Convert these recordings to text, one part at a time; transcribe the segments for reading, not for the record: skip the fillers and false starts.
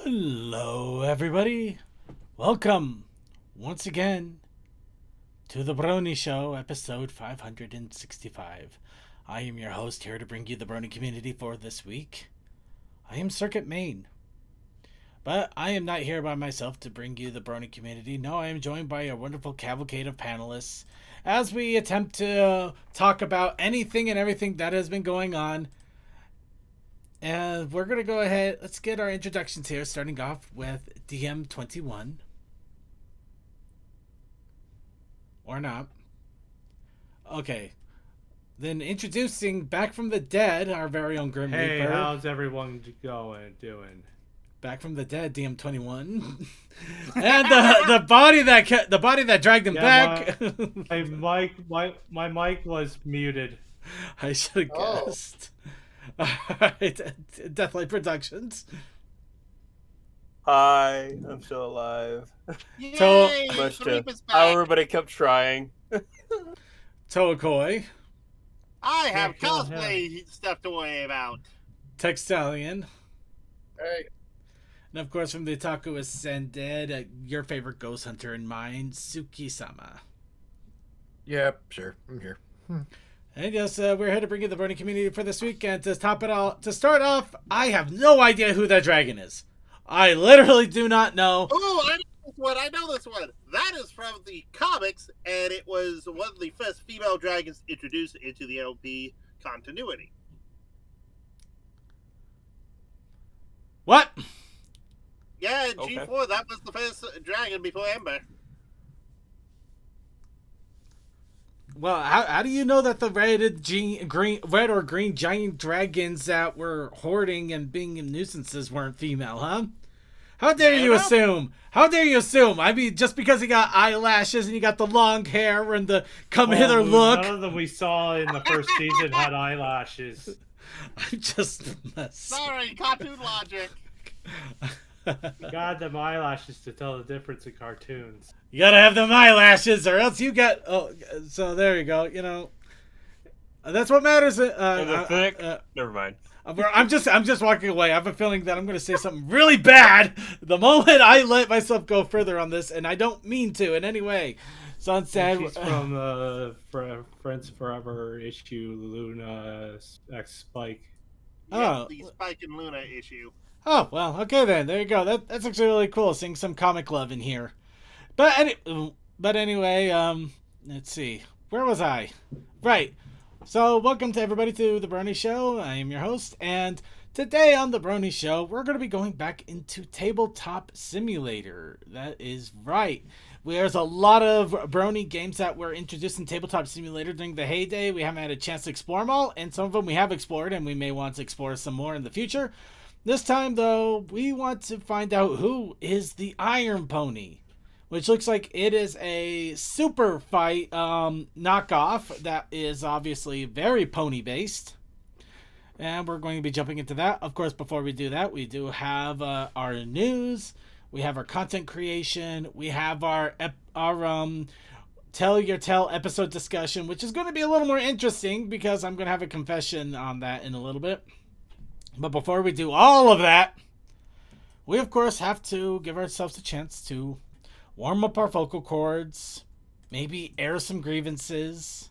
Hello, everybody. Welcome once again to the Brony Show, episode 565. I am your host here to bring you the Brony community for this week. I am Circuit Main, but I am not here by myself to bring you the Brony community. No, I am joined by a wonderful cavalcade of panelists as we attempt to talk about anything and everything that has been going on. And we're going to go ahead. Let's get our introductions here, starting off with DM21. Or not. Okay. Then introducing back from the dead, our very own Grim Hey, Reaper. how's everyone doing? Back from the dead, DM21. And the body that dragged him back. My mic was muted. I should have guessed. Alright, Deathlight Productions. Hi, I'm still alive. Yay! Much to Philippe's how back. everybody kept trying. Toakoi. I have Yeah, kill cosplay stuff to worry about. Textalion. Hey. And of course, from the Otaku Ascended, your favorite ghost hunter in mind, Suki-sama. Yep, sure. I'm here. And yes, we're here to bring you the Brony community for this weekend. To start off, I have no idea who that dragon is. I literally do not know. Oh, I know this one. That is from the comics, and it was one of the first female dragons introduced into the LP continuity. What? Yeah, in Okay. G4, that was the first dragon before Ember. Well, how do you know that the red or green giant dragons that were hoarding and being nuisances weren't female, huh? How dare you assume? How dare you assume? I mean, just because he got eyelashes and he got the long hair and the come hither look. None of them we saw in the first season had eyelashes. I'm just messing. Sorry, cartoon logic. You got them eyelashes to tell the difference in cartoons. You gotta have them eyelashes, or else you got. Oh, so there you go. You know, that's what matters. Never mind. I'm just walking away. I have a feeling that I'm gonna say something really bad the moment I let myself go further on this, and I don't mean to in any way. Sunset. She's from Friends Forever issue Luna X Spike. Yeah, Oh. the Spike and Luna issue. Oh well, okay then. There you go. That's actually really cool. Seeing some comic love in here. But anyway, let's see. Where was I? Right. So, welcome to everybody to the Brony Show. I am your host, and today on the Brony Show, we're going to be going back into Tabletop Simulator. That is right. There's a lot of Brony games that were introduced in Tabletop Simulator during the heyday. We haven't had a chance to explore them all, and some of them we have explored, and we may want to explore some more in the future. This time, though, we want to find out who is the Iron Pony, which looks like it is a super fight knockoff that is obviously very pony based. And we're going to be jumping into that. Of course, before we do that, we do have our news. We have our content creation. We have our Tell Your Tell episode discussion, which is going to be a little more interesting because I'm going to have a confession on that in a little bit. But before we do all of that, we of course have to give ourselves a chance to warm up our vocal cords, maybe air some grievances,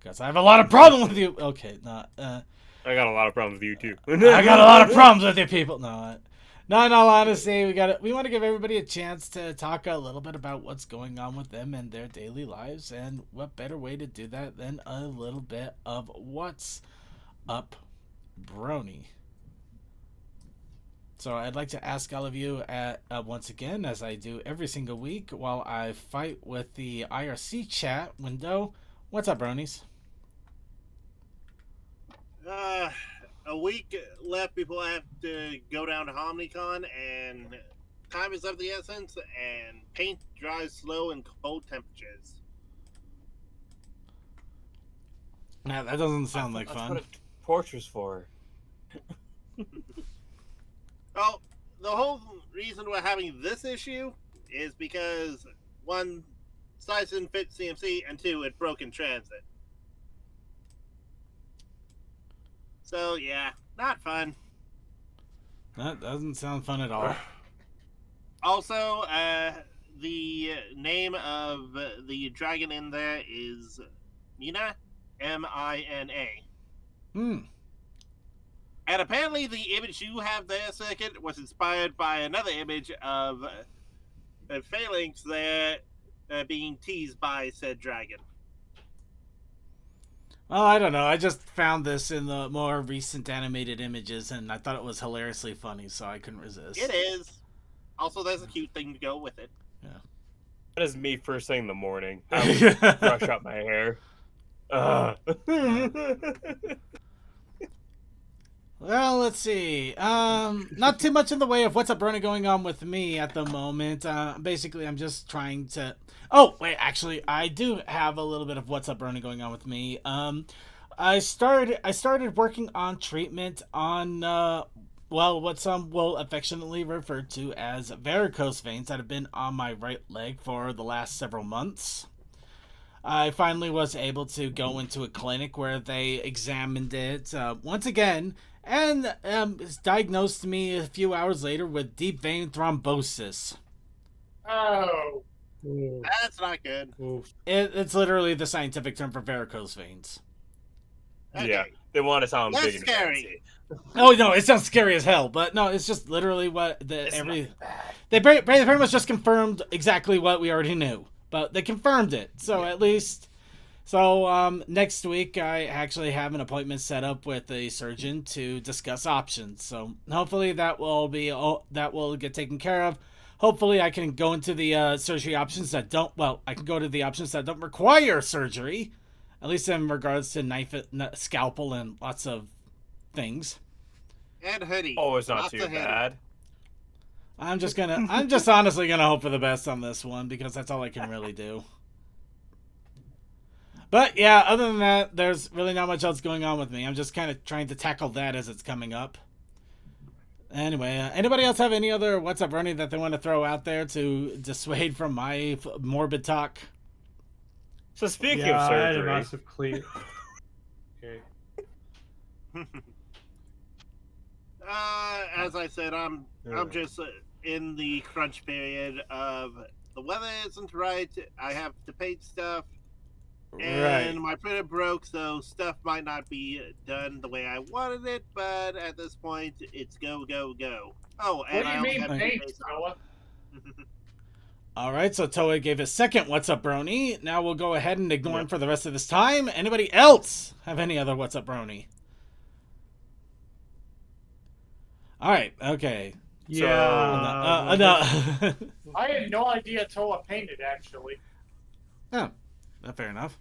because I have a lot of problems with you. Okay, not. I got a lot of problems with you too. I got a lot of problems with you people. No, in all honesty, we want to give everybody a chance to talk a little bit about what's going on with them and their daily lives, and what better way to do that than a little bit of what's up, Brony. So I'd like to ask all of you once again, as I do every single week while I fight with the IRC chat window. What's up, Bronies? A week left before I have to go down to HomniCon, and time is of the essence, and paint dries slow in cold temperatures. Nah, that doesn't sound like That's fun. what a torture's for. Well, the whole reason we're having this issue is because, one, size didn't fit CMC, and two, it broke in transit. So, yeah, not fun. That doesn't sound fun at all. Also, the name of the dragon in there is Mina, Mina. Hmm. And apparently, the image you have there, Circuit, was inspired by another image of Phalanx there being teased by said dragon. Well, I don't know. I just found this in the more recent animated images, and I thought it was hilariously funny, so I couldn't resist. It is. Also, there's a cute thing to go with it. Yeah. That is me first thing in the morning. I would brush out my hair. Well, let's see. Not too much in the way of what's up, Brony, going on with me at the moment. Basically, I'm just trying to. Oh, wait, actually, I do have a little bit of what's up, Brony, going on with me. I started working on treatment on well, what some will affectionately refer to as varicose veins that have been on my right leg for the last several months. I finally was able to go into a clinic where they examined it once again and diagnosed me a few hours later with deep vein thrombosis. Oh. That's not good. It's literally the scientific term for varicose veins. Okay. Yeah, they want to sound That's big and scary. fancy. Oh no, it sounds scary as hell, but no, it's just literally what It's not bad. they pretty much just confirmed exactly what we already knew, but they confirmed it. So at least. So next week I actually have an appointment set up with a surgeon to discuss options. So hopefully that will get taken care of. Hopefully I can go into the surgery options that don't. Well, I can go to the options that don't require surgery, at least in regards to scalpel, and lots of things. And hoodie. Oh, it's not Lots too of hoodie. bad. I'm just honestly gonna hope for the best on this one because that's all I can really do. But yeah, other than that, there's really not much else going on with me. I'm just kind of trying to tackle that as it's coming up. Anyway, anybody else have any other what's up, Brony, that they want to throw out there to dissuade from my morbid talk? So speaking Yeah, of I had a surgery, massive clean. Okay. As I said, I'm just in the crunch period of the weather isn't right. I have to paint stuff, and my printer broke, so stuff might not be done the way I wanted it. But at this point, it's go go go. Oh, What and do I you only mean have 2 paint, days Noah? off. All right, so Toei gave his second what's up, Brony. Now we'll go ahead and ignore him for the rest of this time. Anybody else have any other what's up, Brony? All right, okay. Yeah. No. I had no idea Toa painted, actually. Oh, fair enough.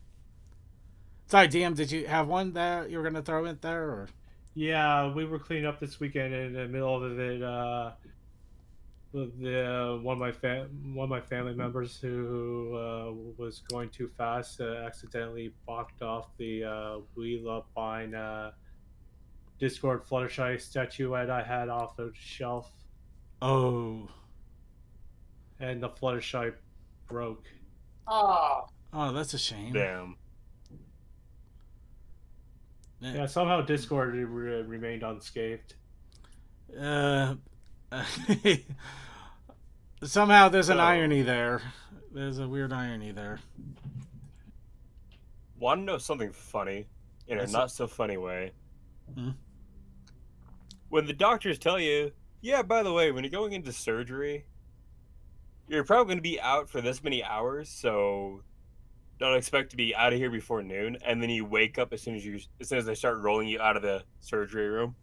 Sorry, DM, did you have one that you were going to throw in there? Or? Yeah, we were cleaning up this weekend, and in the middle of it, one of my family members who was going too fast accidentally blocked off the We Love Fine Discord Fluttershy statuette I had off the shelf, Oh. and the Fluttershy broke. Ah, Oh, that's a shame. damn. Yeah, somehow Discord remained unscathed. Somehow there's an So- irony there. There's a weird irony there. Want to know something funny in a What's not so funny way? Hmm? When the doctors tell you, yeah, by the way, when you're going into surgery, you're probably going to be out for this many hours, so don't expect to be out of here before noon. And then you wake up as soon as they start rolling you out of the surgery room.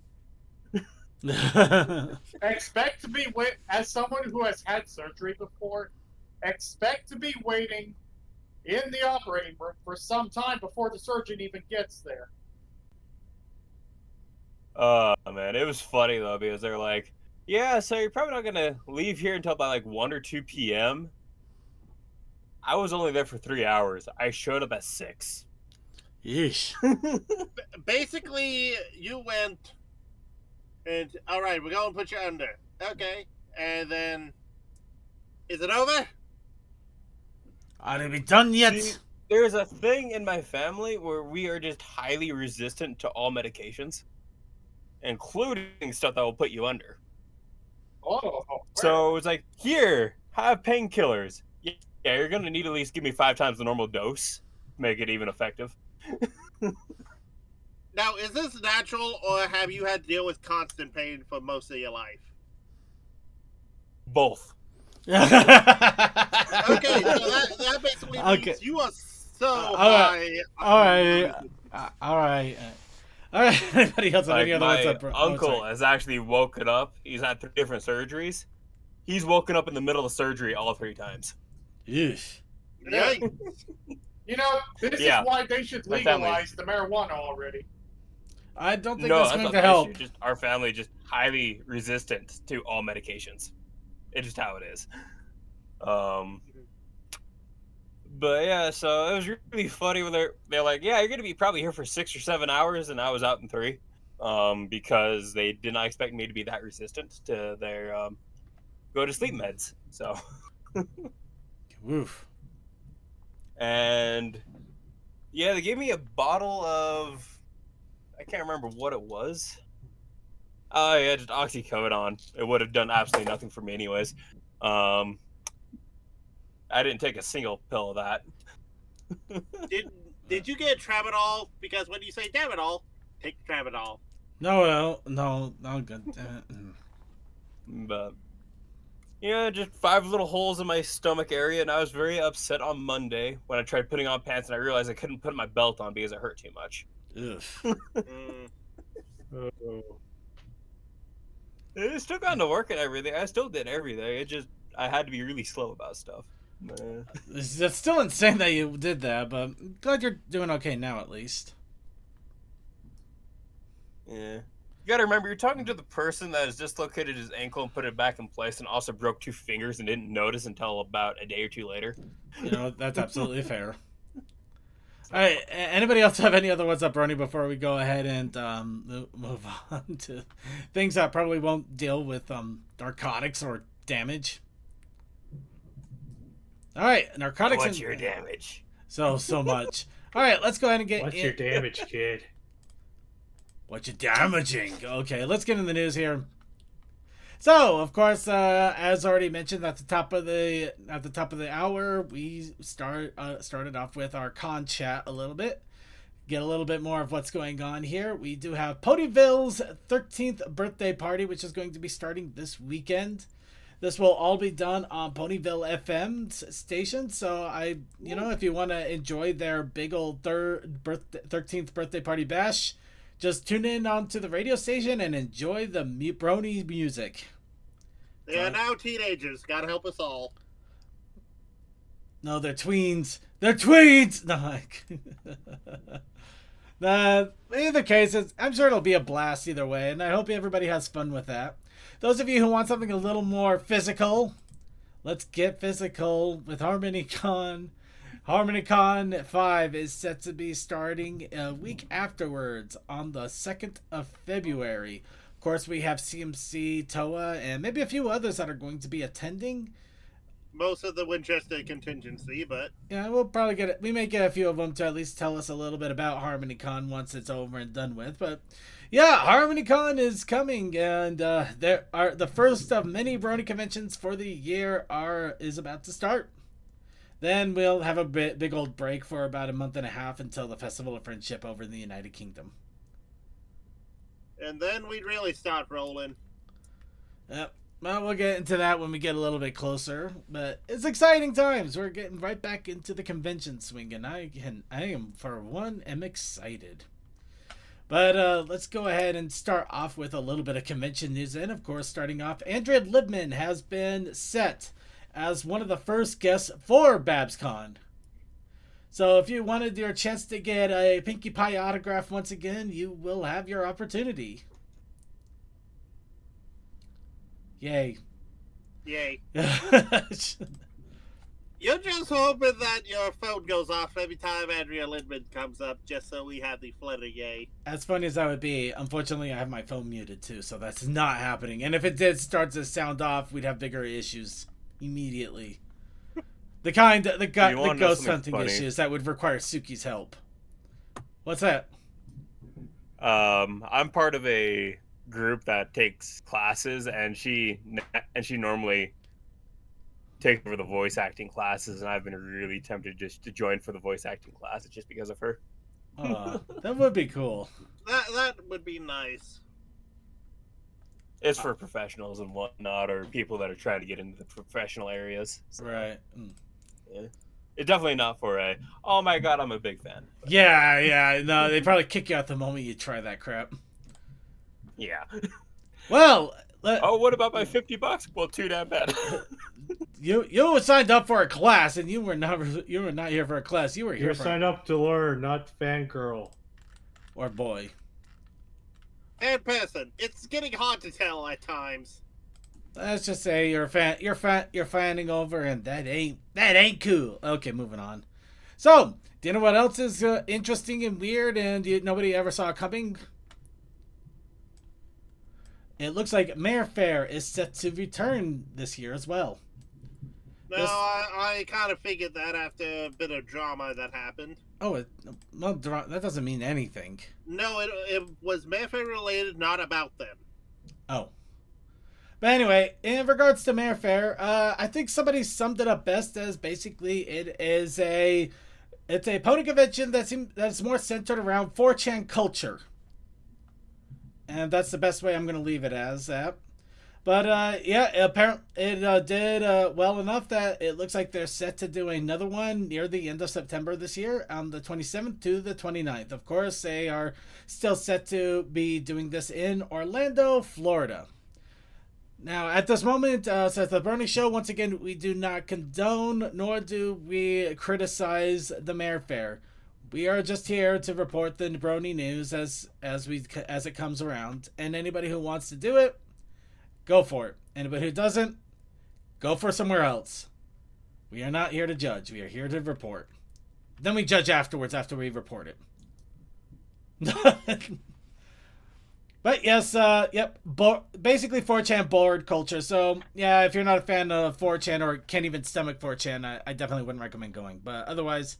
expect to be as someone who has had surgery before, expect to be waiting in the operating room for some time before the surgeon even gets there. Man, it was funny though because they're like, yeah, so you're probably not gonna leave here until about like 1 or 2 p.m. I was only there for 3 hours. I showed up at 6. Yeesh. Basically, you went and all right, we're going to put you under. Okay, and then is it over? Are they be done yet? See, there's a thing in my family where we are just highly resistant to all medications, including stuff that will put you under. Oh, So it's like, here, have painkillers. Yeah, you're gonna need at least give me 5 times the normal dose to make it even effective. Now, is this natural, or have you had to deal with constant pain for most of your life? Both. Okay, so that basically means Okay. you are so All high. All right. Anybody else have Like any other my ones up? uncle has actually woken up. He's had 3 different surgeries. He's woken up in the middle of surgery all 3 times. Yeesh. Yikes. You know, this Yeah. is why they should My family. legalize the marijuana already. I don't think No, that's that's going not to the help. issue. Just our family just highly resistant to all medications. It's just how it is. But yeah, so it was really funny when they're like, yeah, you're gonna be probably here for 6 or 7 hours, and I was out in 3, because they did not expect me to be that resistant to their go to sleep meds. So, Woof. and yeah, they gave me a bottle of, I can't remember what it was. Oh yeah, just oxycodone. It would have done absolutely nothing for me anyways. I didn't take a single pill of that. Did you get tramadol? Because when you say tramadol, take tramadol. No, good. But yeah, just 5 little holes in my stomach area, and I was very upset on Monday when I tried putting on pants and I realized I couldn't put my belt on because it hurt too much. Ugh. It still got to work and everything. I still did everything. It just, I had to be really slow about stuff. That's still insane that you did that, but I'm glad you're doing okay now at least. Yeah. You gotta remember, you're talking to the person that has dislocated his ankle and put it back in place and also broke 2 fingers and didn't notice until about a day or 2 later. You know, that's absolutely fair. All right, anybody else have any other ones up, Brony, before we go ahead and move on to things that probably won't deal with narcotics or damage? All right, narcotics. What's your damage? So much. All right, let's go ahead and get. What's your damage, kid? What you damaging? Okay, let's get in the news here. So, of course, as already mentioned at the top of the hour, we started off with our con chat a little bit. Get a little bit more of what's going on here. We do have Ponyville's 13th birthday party, which is going to be starting this weekend. This will all be done on Ponyville FM station. So if you want to enjoy their big old 13th birthday party bash, just tune in onto the radio station and enjoy the Brony music. They are now teenagers. Gotta help us all. No, they're tweens. They're tweens! No. In either case, I'm sure it'll be a blast either way, and I hope everybody has fun with that. Those of you who want something a little more physical, let's get physical with HarmonyCon. HarmonyCon 5 is set to be starting a week afterwards on the 2nd of February. Of course, we have CMC, TOA, and maybe a few others that are going to be attending. Most of the Winchester contingency, but yeah, we'll probably get it. We may get a few of them to at least tell us a little bit about HarmonyCon once it's over and done with. But yeah, HarmonyCon is coming, and there are the first of many Brony conventions for the year is about to start. Then we'll have a big old break for about a month and a half until the Festival of Friendship over in the United Kingdom. And then we'd really start rolling. Yep. Well, we'll get into that when we get a little bit closer. But it's exciting times. We're getting right back into the convention swing, and I am, for one, excited. But let's go ahead and start off with a little bit of convention news. And, of course, starting off, Andrea Libman has been set as one of the first guests for BabsCon. So if you wanted your chance to get a Pinkie Pie autograph once again, you will have your opportunity. Yay. Yay. You're just hoping that your phone goes off every time Andrea Lindman comes up, just so we have the flutter yay. As funny as that would be, unfortunately I have my phone muted too, so that's not happening. And if it did start to sound off, we'd have bigger issues immediately. The ghost hunting issues that would require Suki's help. What's that? I'm part of a group that takes classes, and she normally takes over the voice acting classes, and I've been really tempted just to join for the voice acting classes just because of her. That would be cool. That would be nice. It's for professionals and whatnot, or people that are trying to get into the professional areas. So, Right. yeah. It's definitely not for a, oh my god, I'm a big fan. Yeah. No, they probably kick you out the moment you try that crap. Yeah. Well, Oh, what about my $50? Well, too damn bad. you signed up for a class, and you were not here for a class. You were here You're for signed up to learn, not fangirl. or boy. And person, it's getting hard to tell at times. Let's just say you're fanning over, and that ain't cool. Okay, moving on. So, do you know what else is interesting and weird, and nobody ever saw coming? It looks like Mayor Fair is set to return this year as well. No, I kind of figured that after a bit of drama that happened. Oh, that doesn't mean anything. No, it was Mayfair related, not about them. Oh. But anyway, in regards to Mayor Fair, I think somebody summed it up best as basically it's a pony convention that's more centered around 4chan culture. And that's the best way I'm going to leave it as that. But yeah, apparently it did well enough that it looks like they're set to do another one near the end of September this year, on the 27th to the 29th. Of course, they are still set to be doing this in Orlando, Florida. Now, at this moment, says the Brony Show, once again, we do not condone nor do we criticize the Mayor Fair. We are just here to report the Brony news as it comes around, and anybody who wants to do it, go for it. Anybody who doesn't, go for somewhere else. We are not here to judge. We are here to report. Then we judge afterwards after we report it. But yes, yep. Basically 4chan board culture. So yeah, if you're not a fan of 4chan or can't even stomach 4chan, I definitely wouldn't recommend going. But otherwise,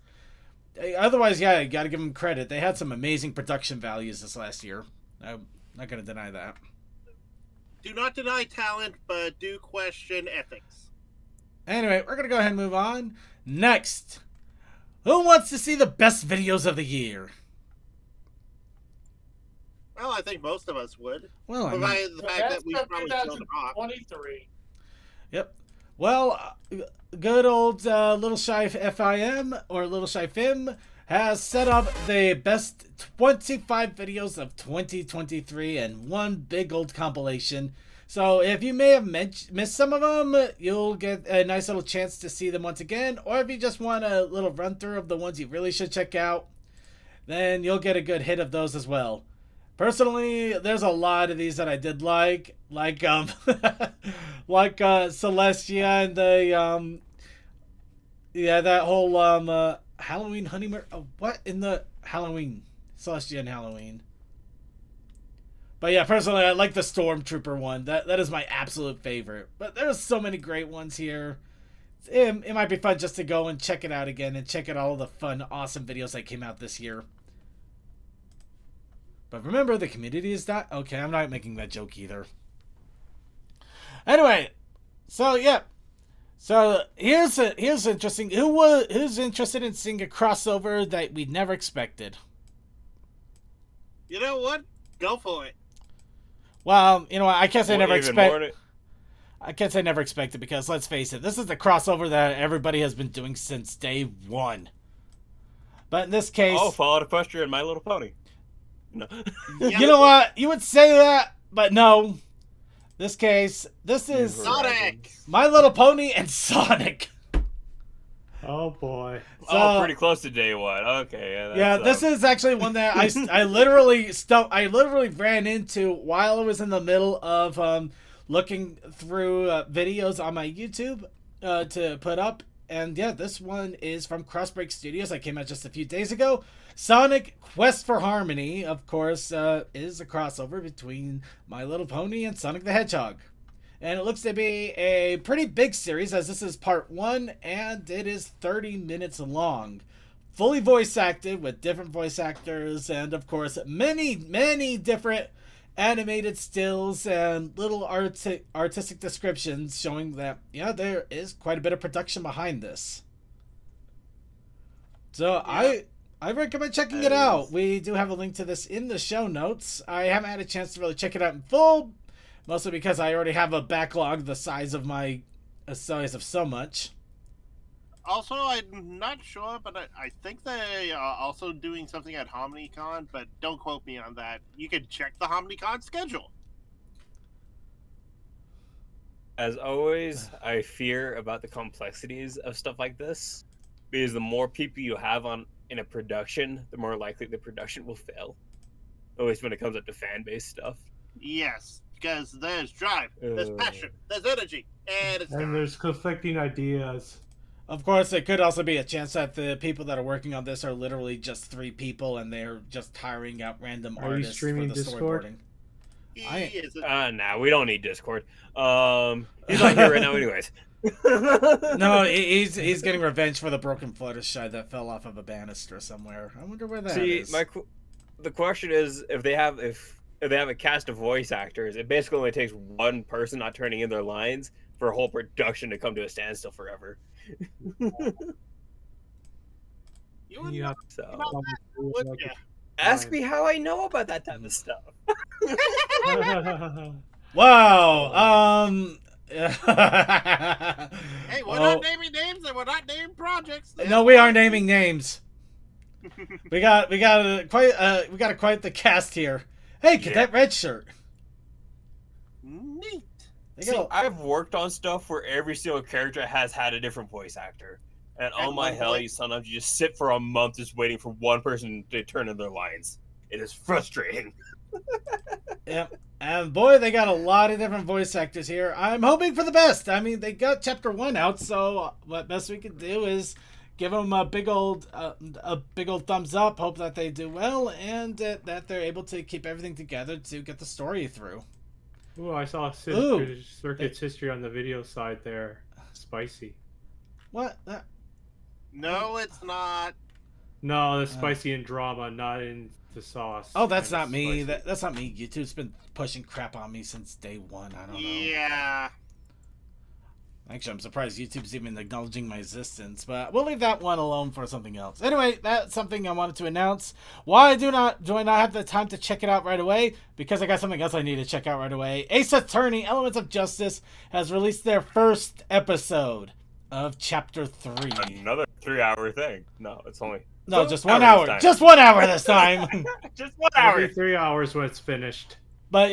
yeah, you got to give them credit. They had some amazing production values this last year. I'm not going to deny that. Do not deny talent, but do question ethics. Anyway, we're going to go ahead and move on. Next, who wants to see the best videos of the year? Well, I think most of us would. Well, I mean, Provided the fact that we probably shown them off. 2023. Yep. Well, good old Little Shy FIM or Little Shy Fim has set up the best 25 videos of 2023 and one big old compilation. So if you may have missed some of them, you'll get a nice little chance to see them once again. Or if you just want a little run through of the ones you really should check out, then you'll get a good hit of those as well. Personally, there's a lot of these that I did like Celestia and the yeah, that whole Halloween honeymoon. What in the Halloween? Celestia and Halloween. But yeah, personally, I like the Stormtrooper one. That is my absolute favorite. But there's so many great ones here. It might be fun just to go and check it out again and check out all the fun, awesome videos that came out this year. But remember, the community is not... Okay, I'm not making that joke either. Anyway, so yeah. So here's interesting. Who's interested in seeing a crossover that we never expected? You know what? Go for it. Well, you know what? I can't say never expect. I can't say never expected because let's face it, this is the crossover that everybody has been doing since day one. But in this case, Fallout Equestria and My Little Pony. No. You know what? You would say that, but no. This case, this is Sonic. My Little Pony and Sonic. Oh boy. So, pretty close to day one. Okay. Yeah, this is actually one that I literally ran into while I was in the middle of looking through videos on my YouTube to put up. And yeah, this one is from Crossbreak Studios. That came out just a few days ago. Sonic Quest for Harmony, of course, is a crossover between My Little Pony and Sonic the Hedgehog. And it looks to be a pretty big series, as this is part 1, and it is 30 minutes long. Fully voice acted with different voice actors, and of course, many different animated stills and little artistic descriptions showing that, yeah, there is quite a bit of production behind this. So I recommend checking it out. We do have a link to this in the show notes. I haven't had a chance to really check it out in full, mostly because I already have a backlog the size of so much. Also, I'm not sure, but I think they are also doing something at HomniCon, but don't quote me on that. You can check the HomniCon schedule. As always, I fear about the complexities of stuff like this, because the more people you have in a production, the more likely the production will fail. At least when it comes up to fan-based stuff. Yes, because there's drive, there's passion, there's energy, and there's conflicting ideas. Of course, it could also be a chance that the people that are working on this are literally just 3 people, and they're just hiring out random artists for the storyboarding. Nah, we don't need Discord. He's not here right now, anyways. No, he's getting revenge for the broken Fluttershy that fell off of a banister somewhere. I wonder where that is. The question is, if they have a cast of voice actors, it basically only takes one person not turning in their lines for a whole production to come to a standstill forever. Ask me how I know about that type of stuff. Wow. Hey, we're not naming names and we're not naming projects. No, we are naming names. we got quite the cast here. Hey, Cadet Red Shirt. Neat. I've worked on stuff where every single character has had a different voice actor. And oh my hell, sometimes you just sit for a month just waiting for one person to turn in their lines. It is frustrating. Yep. And boy, they got a lot of different voice actors here. I'm hoping for the best. I mean, they got Chapter 1 out, so what best we can do is give them a big old thumbs up, hope that they do well, and that they're able to keep everything together to get the story through. Ooh, I saw Circuit's history on the video side there. Spicy. What? No, it's not. No, that's spicy in drama, not in the sauce. Oh, that's not me. That's not me. YouTube's been pushing crap on me since day one. I don't know. Yeah. Actually, I'm surprised YouTube's even acknowledging my existence, but we'll leave that one alone for something else. Anyway, that's something I wanted to announce. Why do I not have the time to check it out right away? Because I got something else I need to check out right away. Ace Attorney: Elements of Justice has released their first episode of Chapter 3. Another 3-hour thing. No, it's only... No, just 1 hour. Just 1 hour this time. Just 1 hour. Every 3 hours when it's finished. But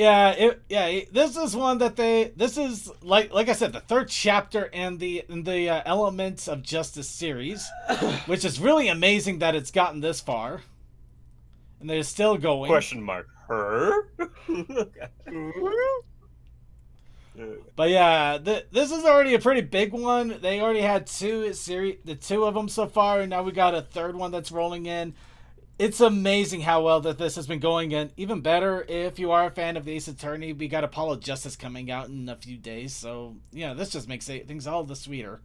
this is one that this is like I said, the third chapter in the Elements of Justice series, which is really amazing that it's gotten this far, and they're still going. Question mark. Her? But yeah, this is already a pretty big one. They already had the 2 of them so far, and now we got a third one that's rolling in. It's amazing how well that this has been going, and even better if you are a fan of the Ace Attorney, we got Apollo Justice coming out in a few days, so yeah, this just makes things all the sweeter.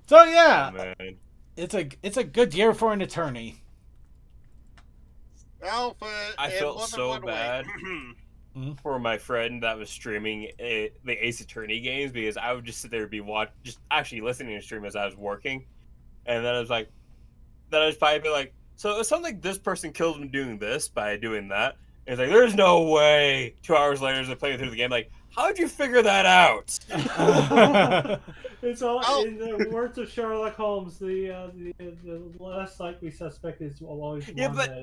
So yeah, it's a good year for an attorney. Well, I felt so bad for my friend that was streaming the Ace Attorney games, because I would just sit there and just actually listening to stream as I was working, and then I was probably be like, so it sounds like this person kills him doing this by doing that. And it's like, there's no way. 2 hours later, as they're playing through the game, like, how'd you figure that out? It's all in the words of Sherlock Holmes. The less likely suspect is always one. But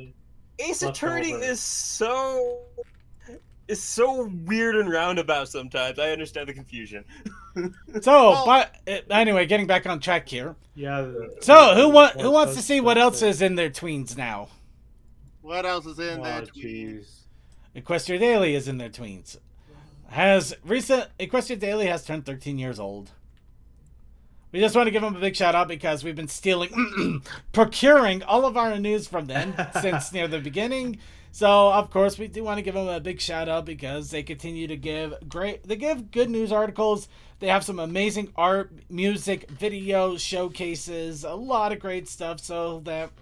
Ace Attorney is so weird and roundabout sometimes. I understand the confusion. So, but anyway, getting back on track here. Yeah. So, who wants to see what else is in their tweens now? What else is in their tweens? Equestria Daily is in their tweens. Equestria Daily has turned 13 years old. We just want to give them a big shout out because we've been procuring all of our news from them since near the beginning. So, of course, we do want to give them a big shout out because they continue to give good news articles. They have some amazing art, music, video showcases, a lot of great stuff, so that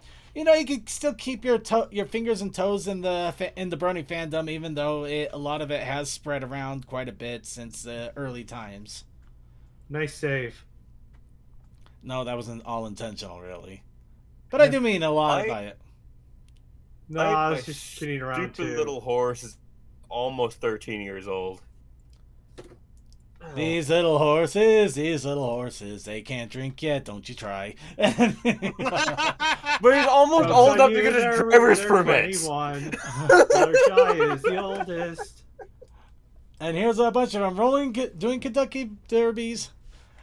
you can still keep your fingers and toes in the Brony fandom, even though a lot of it has spread around quite a bit since the early times. Nice save. No, that wasn't all intentional, really. But I do mean a lot by it. No, I was just kidding around too. Stupid little horse is almost 13 years old. These little horses, they can't drink yet, don't you try. But he's almost old enough to get his driver's permit. Fluttershy is the oldest. And here's a bunch of them doing Kentucky derbies.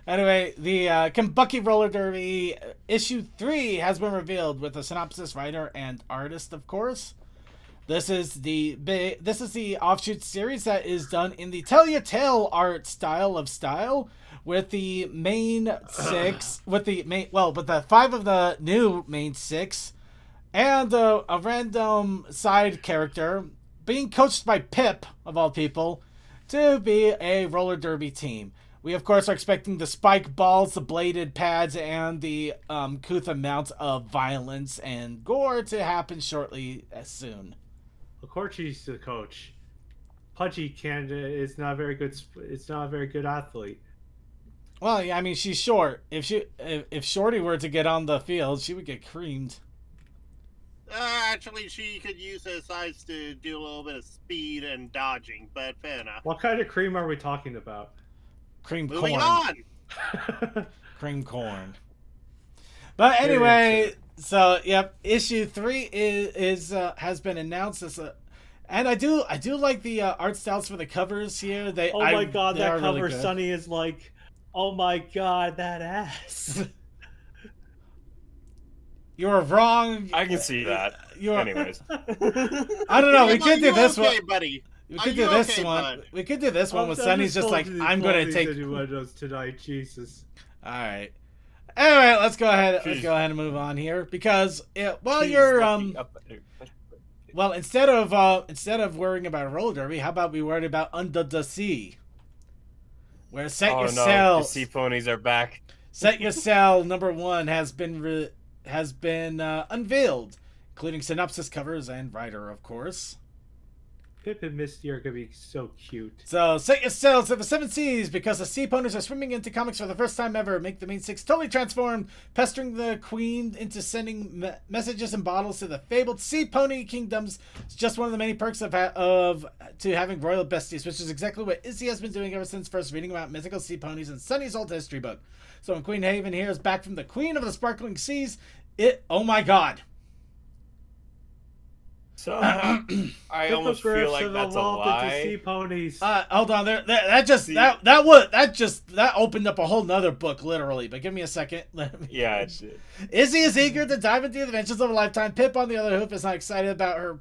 Anyway, the Kentucky Roller Derby issue 3 has been revealed with a synopsis, writer, and artist, of course. This is the offshoot series that is done in the Tell Ya Tale art style, with the main 6, with the 5 of the new main 6, and a random side character being coached by Pip, of all people, to be a roller derby team. We, of course, are expecting the spike balls, the bladed pads, and the couth amount of violence and gore to happen shortly as soon. Of course, she's the coach. Pudgy is not a very good. It's not a very good athlete. Well, yeah, I mean, she's short. If Shorty were to get on the field, she would get creamed. Actually, she could use her size to do a little bit of speed and dodging, but fair enough. What kind of cream are we talking about? Cream corn. Moving on. Cream corn. But anyway, so yep, issue 3 is has been announced as a, and I do like the art styles for the covers here. Oh my god, that cover, really Sunny is like, oh my god, that ass. You're wrong. I can see that. Anyways, I don't know. We could do this one, buddy. We could do this one. Bud? We could do this one with Sunny's just like, I'm gonna take tonight. Jesus. All right. Anyway, let's go ahead. Let's go ahead and move on here because instead of worrying about a roller derby, how about we worry about Under the Sea? Where Set Your Sail. The sea ponies are back. Set Your Sail #1 has been unveiled, including synopsis, covers, and writer, of course. Pip and Misty are going to be so cute. So, set your sails to the 7 seas because the sea ponies are swimming into comics for the first time ever. Make the main 6 totally transformed, pestering the queen into sending messages and bottles to the fabled sea pony kingdoms. It's just one of the many perks of having royal besties, which is exactly what Izzy has been doing ever since first reading about mythical sea ponies in Sunny's old history book. So when Queen Haven here is back from the queen of the sparkling seas, oh my god. So I almost feel like that's a lie. Sea ponies. Hold on, that opened up a whole nother book, literally. But give me a second. Yeah, it did. Izzy is eager to dive into the adventures of a lifetime. Pip, on the other hoof, is not excited about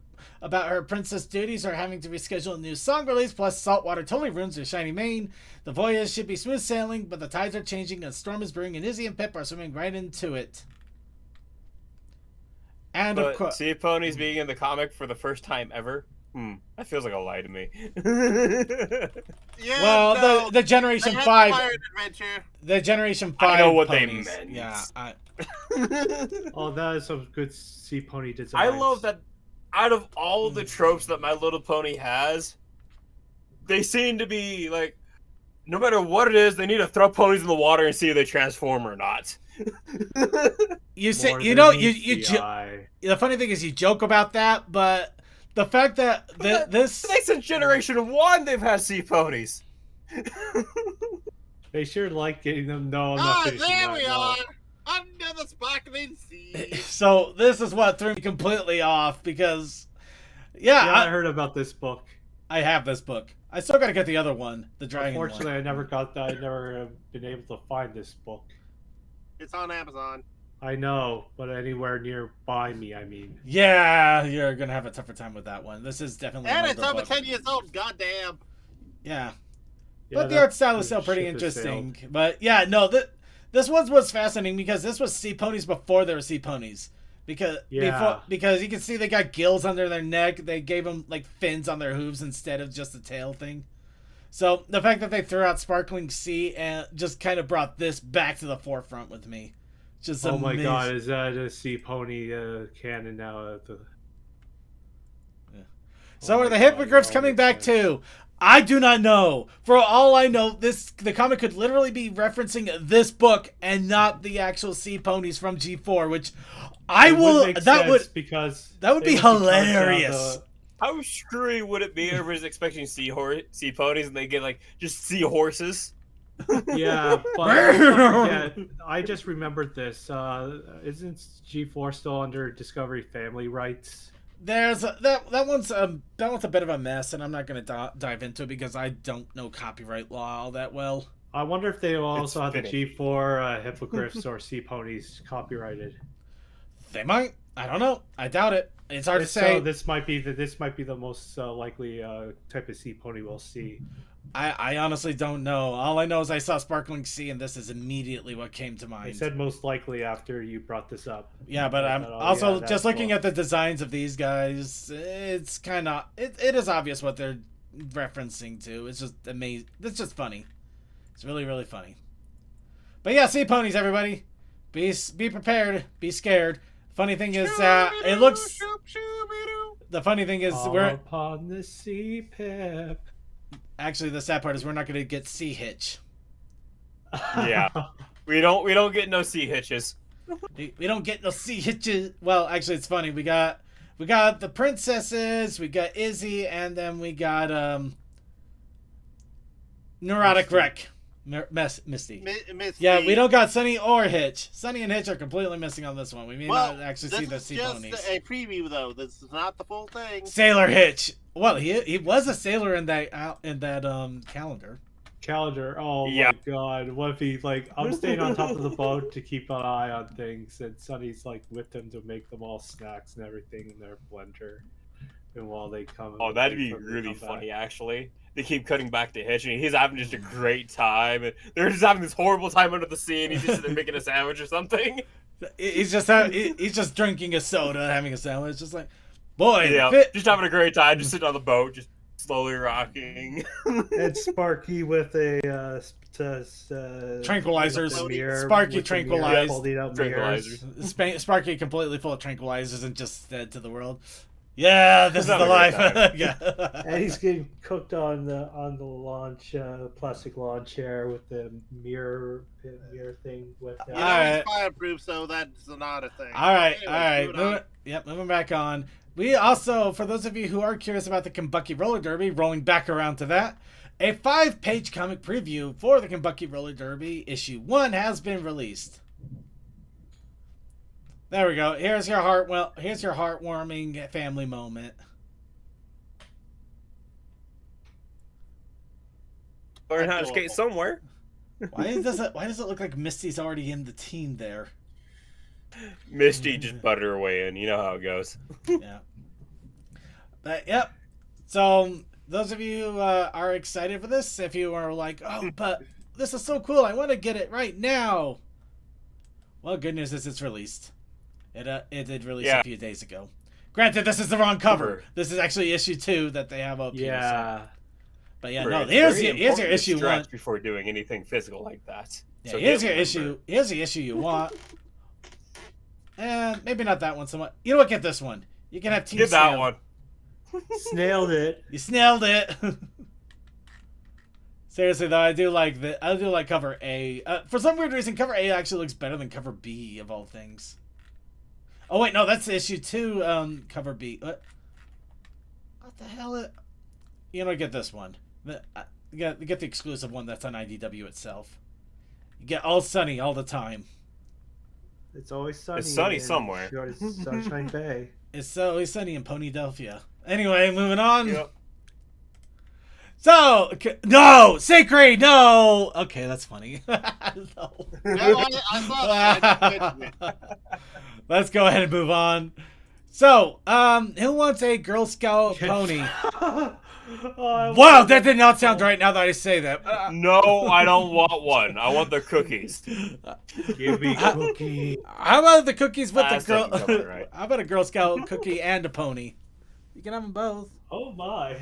her princess duties or having to reschedule a new song release. Plus, saltwater totally ruins her shiny mane. The voyage should be smooth sailing, but the tides are changing, a storm is brewing, and Izzy and Pip are swimming right into it. And but of course, sea ponies being in the comic for the first time ever. That feels like a lie to me. Yeah. Well, no, the Generation 5. Adventure. The Generation 5. I know what ponies. they meant. Yeah. Oh, that is some good sea pony design. I love that. Out of all of the tropes that My Little Pony has, they seem to be like, no matter what it is, they need to throw ponies in the water and see if they transform or not. You say, the funny thing is you joke about that, but the fact that since Generation 1 they've had sea ponies. They sure like getting them. No, I'm not finishing there that, we no. are under the sparkling sea. So this is what threw me completely off because, I heard about this book. I have this book. I still gotta get the other one, the dragon one. Unfortunately, I never got that. I never have been able to find this book. It's on Amazon. I know, but anywhere nearby me, I mean. Yeah, you're gonna have a tougher time with that one. This is definitely And an it's older over book. 10 years old, goddamn. Yeah. But the art style is still pretty interesting. But yeah, no, this one was fascinating because this was sea ponies before there were sea ponies. Because you can see they got gills under their neck. They gave them like fins on their hooves instead of just a tail thing. So the fact that they threw out Sparkling Sea and just kind of brought this back to the forefront with me. Just Oh my amazing. god, is that a sea pony canon now? So Oh are my the God, it hippogriffs all coming makes back sense. too? I do not know. For all I know, the comic could literally be referencing this book and not the actual sea ponies from G4, which I It will. would make That sense would because that would they be would charged out hilarious. How screwy would it be if everybody's expecting sea ponies and they get like just sea horses? Yeah, but let's not forget, I just remembered this. Isn't G4 still under Discovery Family rights? There's that one's a bit of a mess, and I'm not going to dive into it because I don't know copyright law all that well. I wonder if they also have the finicky. G4 hippogriffs or sea ponies copyrighted. They might. I don't know. I doubt it. It's hard If to say. so, this might be the most likely type of sea pony we'll see. I honestly don't know. All I know is I saw Sparkling Sea, and this is immediately what came to mind. I said most likely after you brought this up. Yeah, but I I'm thought, oh, also yeah, just that's looking cool. at the designs of these guys. It's kind of it is obvious what they're referencing to. It's just amazing. It's just funny. It's really really funny. But yeah, sea ponies, everybody. Be prepared. Be scared. Funny thing is, it looks. The funny thing is, All we're upon the sea pip. actually the sad part is we're not going to get sea hitch. Yeah. We don't get no sea hitches. We don't get no sea hitches. Well, actually, it's funny. We got the princesses. We got Izzy, and then we got Neurotic Misty. Wreck. Misty. Misty. Yeah, we don't got Sunny or Hitch. Sunny and Hitch are completely missing on this one. We may Well, not actually this see the is sea just ponies. a preview, though. This is not the full thing. Sailor Hitch. Well, he was a sailor in that calendar. Calendar. Oh Yeah. my god. What if he I'm staying on top of the boat to keep an eye on things, and Sunny's with them to make them all snacks and everything in their blender. And while they come, Oh, that'd be really funny, actually. They keep cutting back to Hitch, and he's having just a great time. And they're just having this horrible time under the sea, and he's just sitting there making a sandwich or something. He's just drinking a soda, having a sandwich, just like, boy, Yeah, fit. just having a great time, just sitting on the boat, just slowly rocking. And Sparky with a Tranquilizers. mirror, Sparky with the mirror, tranquilized. holding out mirrors. Tranquilizers. Sparky completely full of tranquilizers and just dead to the world. Yeah, this is Have the a life. great Yeah. And he's getting cooked on the launch plastic lawn chair with the mirror thing with You that. know, Alright. it's fireproof, so that's not a thing. All right, Anyways, all right. moving on. Moving back on. We also, for those of you who are curious about the Kentucky Roller Derby, rolling back around to that, a 5-page comic preview for the Kentucky Roller Derby issue 1 has been released. There we go. Here's your heartwarming family moment. Learn how to skate somewhere. Why does it look like Misty's already in the team there? Misty just butted her way in. You know how it goes. Yeah. But yep. So those of you who are excited for this, if you are like, oh, but this is so cool, I want to get it right now. Well, good news is it's released. It did release a few days ago. Granted, this is the wrong cover. This is actually issue 2 that they have up here. So. But yeah, no. Here's your issue 1 before doing anything physical like that. Yeah, So here's your remember. issue. Here's the issue you want. And maybe not that one so much. You know what? Get this one. You can have Team Get that Snail. one. Snailed it. You snailed it. Seriously though, I do like cover A. For some weird reason, cover A actually looks better than cover B of all things. Oh wait, no, that's issue 2. Cover B. What the hell? You know, get this one. You get the exclusive one that's on IDW itself. You get all sunny all the time. It's always sunny. It's sunny in somewhere. Sunshine Bay. It's always sunny in Ponydelphia. Anyway, moving on. Yep. So, no! Sacred, no! Okay, that's funny. No. No, I thought I Let's go ahead and move on. So, who wants a Girl Scout pony? Wow, that did not sound right now that I say that. No, I don't want one. I want the cookies. Give me cookie. How about the cookies with That the girl? doesn't sound right. How about a Girl Scout cookie and a pony? You can have them both. Oh my.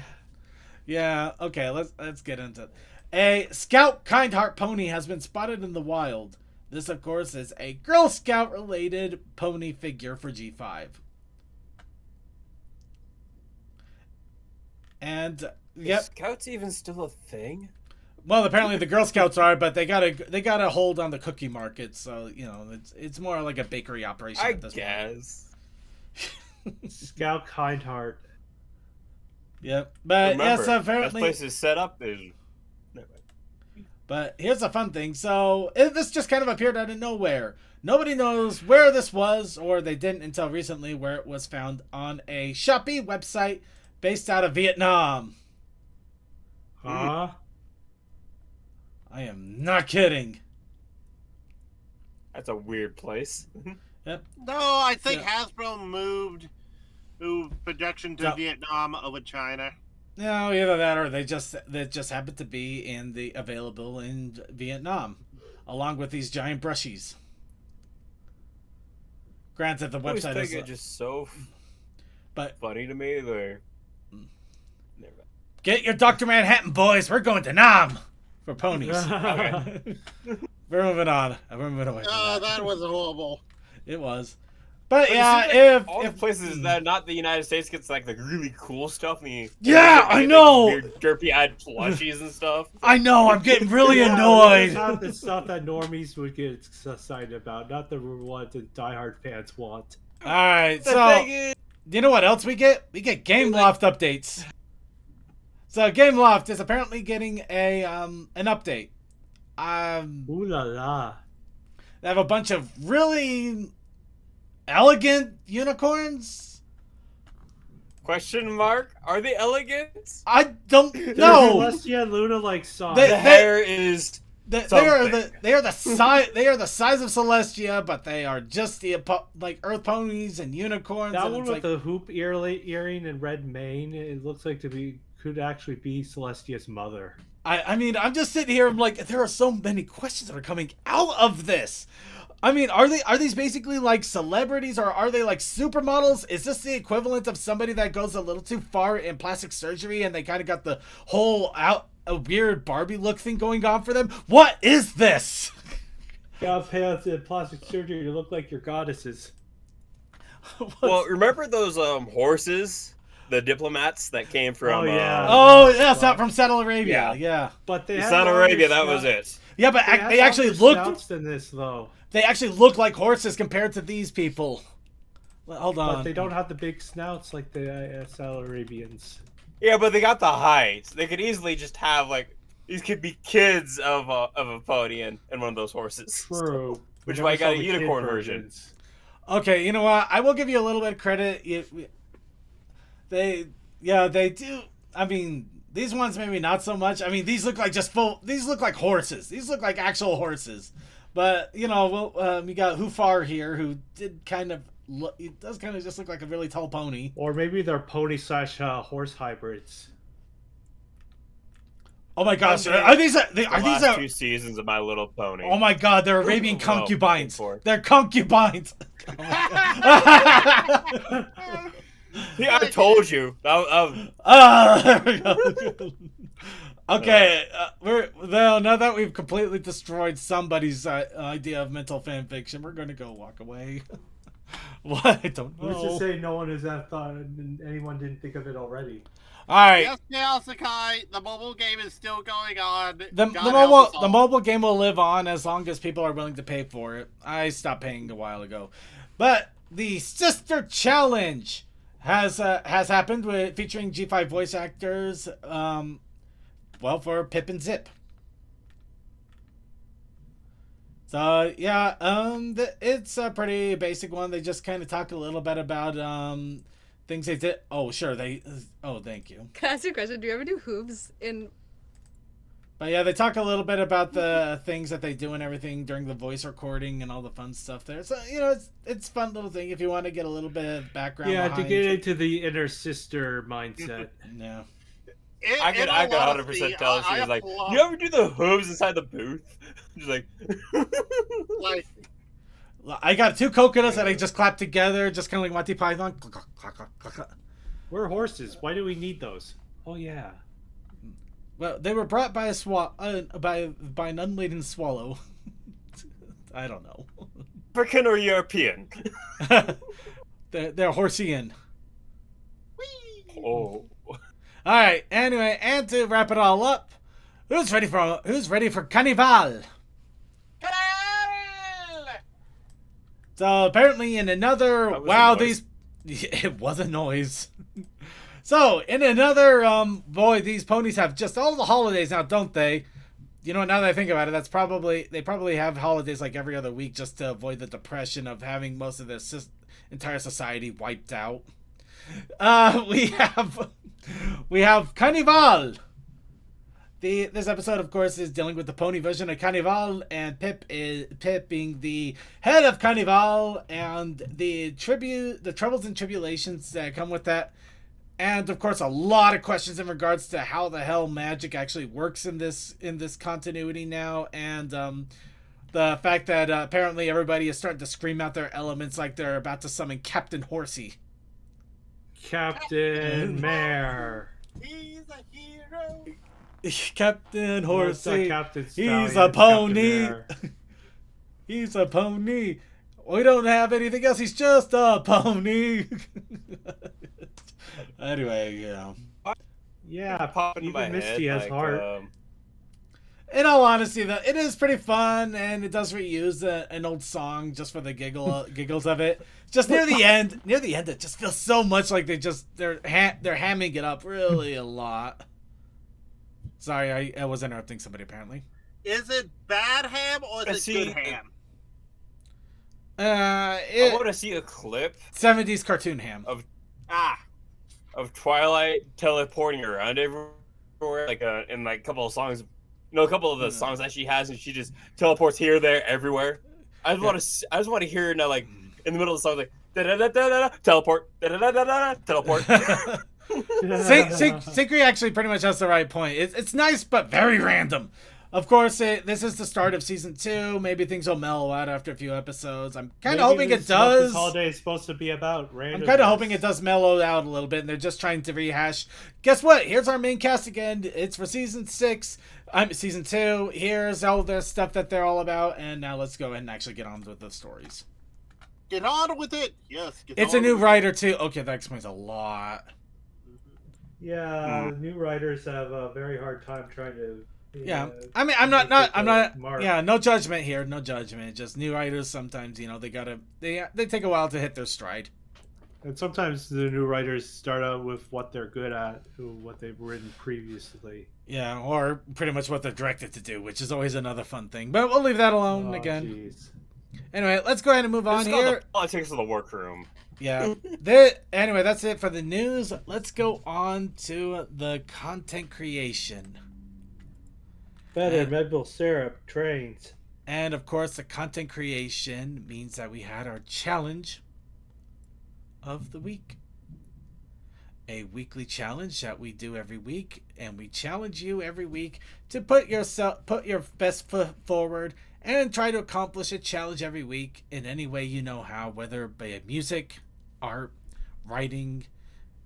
Yeah, okay, let's get into it. A Scout Kind Heart pony has been spotted in the wild. This, of course, is a Girl Scout-related pony figure for G5. And, yep. Is Scouts even still a thing? Well, apparently the Girl Scouts are, but they got a hold on the cookie market, so you know it's more like a bakery operation I at this guess. Scout Kindheart. Yep, but Remember, yes, apparently. this place is set up. But here's a fun thing. So this just kind of appeared out of nowhere. Nobody knows where this was, or they didn't until recently, where it was found on a Shopee website based out of Vietnam. Huh? I am not kidding. That's a weird place. Yep. No, I think So- Hasbro moved production to No. Vietnam over China. No, either that or they just happened to be available in Vietnam, along with these giant brushies. Granted, the I always website think is, it's just so but funny to me. They're never mind. get your Dr. Manhattan, boys. We're going to Nam for ponies. Okay. We're moving on. We're moving away from Oh, that. that was horrible. It was, but But it yeah, seems like if all the places that are not the United States gets like the really cool stuff. Yeah, I know. Weird derpy-eyed plushies and stuff. I know, I'm getting really Yeah, annoyed. Not the stuff that normies would get excited about, not the what the diehard fans want. All right, The so thing is, you know what else we get? We get Game Loft updates. So Game Loft is apparently getting an update. Ooh la la. They have a bunch of really elegant unicorns. question mark? Are they elegant? I don't They're know. Celestia and Luna like Sonic. They- The hair is They are something. the size of Celestia, but they are just the like Earth ponies and unicorns. that and one it's with like, the hoop earring and red mane, it looks like could actually be Celestia's mother. I mean, I'm just sitting here. I'm like, there are so many questions that are coming out of this. I mean, are these basically like celebrities, or are they like supermodels? Is this the equivalent of somebody that goes a little too far in plastic surgery and they kind of got the whole a weird Barbie look thing going on for them? What is this? Gotta pay out the plastic surgery to look like your goddesses. Well, remember those horses, the diplomats that came from? Oh, yeah. Oh, yes, out from Saudi Arabia. Yeah. Yeah, But they have Saudi longer Arabia. That snout- was it. yeah, but have they actually longer looked. snouts than this though. They actually look like horses compared to these people. Well, hold on. But they don't have the big snouts like the Saudi Arabians. Yeah, but they got the height. They could easily just have like these could be kids of a pony and one of those horses. True. Which We is why I never got saw a the kid unicorn version. versions. Okay, you know what? I will give you a little bit of credit. They do. I mean, these ones maybe not so much. I mean, these look like these look like horses. These look like actual horses. But you know, well, we got Hufar here, who did kind of he does kind of just look like a really tall pony. Or maybe they're pony / horse hybrids. Oh my gosh, Someday, are these The are last these 2 seasons of My Little Pony. Oh my god, they're Arabian Well, concubines. looking for. They're concubines. Oh my God. See, I told you. There we go. Okay, now that we've completely destroyed somebody's idea of mental fan fiction, we're gonna go walk away. What? I don't Who's to know. say no one has thought and anyone didn't think of it already? All right, Yes, yeah, Sakai, the mobile game is still going on. the God help us all. mobile game will live on as long as people are willing to pay for it. I stopped paying a while ago, but the Sister Challenge has happened with featuring G5 voice actors. For Pip and Zip. So yeah, it's a pretty basic one. They just kind of talk a little bit about things they did. Oh sure, thank you. Can I ask you a question? Do you ever do hooves in? But yeah, they talk a little bit about the things that they do and everything during the voice recording and all the fun stuff there. So you know, it's a fun little thing if you want to get a little bit of background. Yeah, to behind. get into the inner sister mindset. Yeah. I could 100% tell she was like, "You ever do the hooves inside the booth?" She's like, like, I got 2 coconuts that I just clapped together, just kind of like Monty Python. We're horses. Why do we need those? Oh yeah. Well, they were brought by by an unladen swallow. I don't know. African or European? They're Horsian. Oh. Alright, anyway, and to wrap it all up, who's ready for Carnival? So apparently in another it was a noise. So in another boy, these ponies have just all the holidays now, don't they? You know, now that I think about it, they probably have holidays like every other week just to avoid the depression of having most of their entire society wiped out. We have Carnival. This episode, of course, is dealing with the pony version of Carnival, and Pip being the head of Carnival, and the troubles and tribulations that come with that, and of course, a lot of questions in regards to how the hell magic actually works in this continuity now, and the fact that apparently everybody is starting to scream out their elements like they're about to summon Captain Horsey. Captain Mare. He's a hero. Captain Horsey. Captain He's Stallion, a pony. Captain He's a pony. We don't have anything else. He's just a pony. Anyway, yeah. Yeah, Popping in my even Misty head, has like, heart. In all honesty, though, it is pretty fun, and it does reuse an old song just for the giggles of it. Just near the end, it just feels so much like they're hamming it up really a lot. Sorry, I was interrupting somebody apparently. Is it bad ham or is it good ham? I want to see a clip 70s cartoon ham. Of Twilight teleporting around everywhere, like in like a couple of songs. You know, a couple of the songs that she has, and she just teleports here, there, everywhere. I just want to hear her now, like in the middle of the song, like da da da da da teleport, da da da da da teleport. Synchry actually pretty much has the right point. It's nice, but very random. Of course, this is the start of season 2. Maybe things will mellow out after a few episodes. I'm kind of hoping it does. This holiday is supposed to be about random. I'm kind of hoping it does mellow out a little bit, and they're just trying to rehash. Guess what? Here's our main cast again. It's for season 6. Season 2. Here's all the stuff that they're all about, and now let's go ahead and actually get on with the stories. Get on with it. Yes. It's a new writer too. Okay, that explains a lot. Yeah, new writers have a very hard time trying to. Yeah, I mean, I'm not. Yeah, no judgment here. No judgment. Just new writers. Sometimes, you know, they take a while to hit their stride. And sometimes the new writers start out with what they're good at, what they've written previously. Yeah, or pretty much what they're directed to do, which is always another fun thing. But we'll leave that alone again. Geez. Anyway, let's go ahead and move on here. The politics of the workroom. Yeah. Anyway, that's it for the news. Let's go on to the content creation. Better maple syrup trains. And of course, the content creation means that we had our challenge of the week. A weekly challenge that we do every week, and we challenge you every week to put your best foot forward and try to accomplish a challenge every week in any way you know how, whether it be music, art, writing,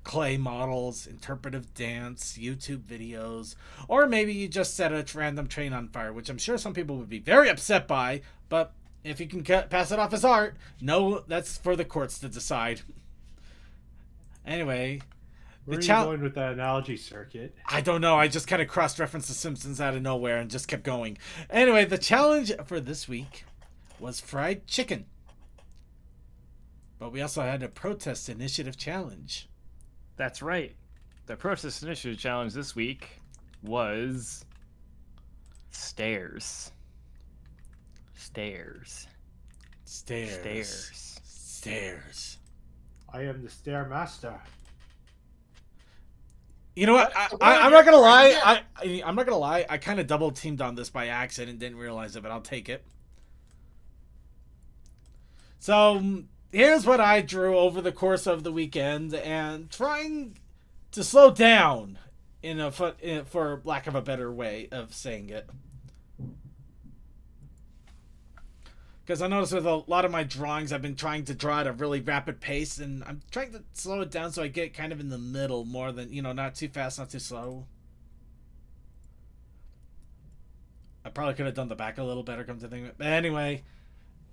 clay models, interpretive dance, YouTube videos, or maybe you just set a random train on fire, which I'm sure some people would be very upset by, but if you can pass it off as art, no, that's for the courts to decide. Anyway, where are you going with that analogy, Circuit? I don't know. I just kind of cross-referenced The Simpsons out of nowhere and just kept going. Anyway, the challenge for this week was fried chicken. But we also had a protest initiative challenge. That's right. The protest initiative challenge this week was stairs. Stairs. Stairs. Stairs. Stairs. I am the stair master. You know what? I'm not gonna lie. I'm not gonna lie. I kind of double teamed on this by accident and didn't realize it, but I'll take it. So here's what I drew over the course of the weekend, and trying to slow down for lack of a better way of saying it. Because I noticed with a lot of my drawings, I've been trying to draw at a really rapid pace, and I'm trying to slow it down so I get kind of in the middle more than, not too fast, not too slow. I probably could have done the back a little better, come to think of it. But anyway,